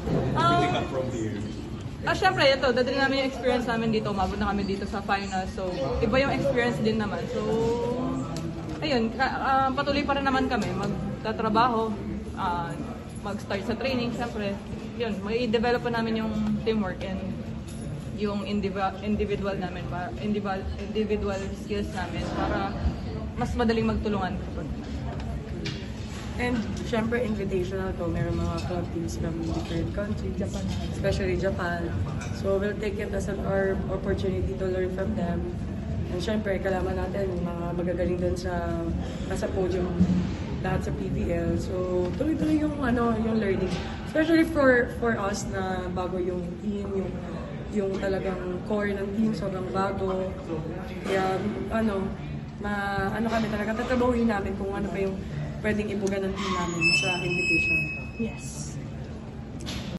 picking up from here? Syempre, ito, dadali namin yung experience namin dito. Umabot na kami dito sa final. So, iba yung experience din naman. So, ayun, patuloy pa rin naman kami. Magtatrabaho, mag-start sa training, syempre. Yun, may-develop pa namin yung teamwork and yung individual namin, individual skills namin para mas madaling magtulungan. And syempre invitational to, meron mga club teams from different countries, Japan, especially Japan. So we'll take it as our opportunity to learn from them. And syempre, kalaman natin mga magagaling dun sa nasa podium lahat sa PBL. So tuloy-tuloy yung learning. Especially for us na bago yung team, yung talagang core ng team sobrang bago. Kaya kami talaga tatrabahuin namin kung ano pa yung pwedeng ibuga ng team namin sa invitation. Yes.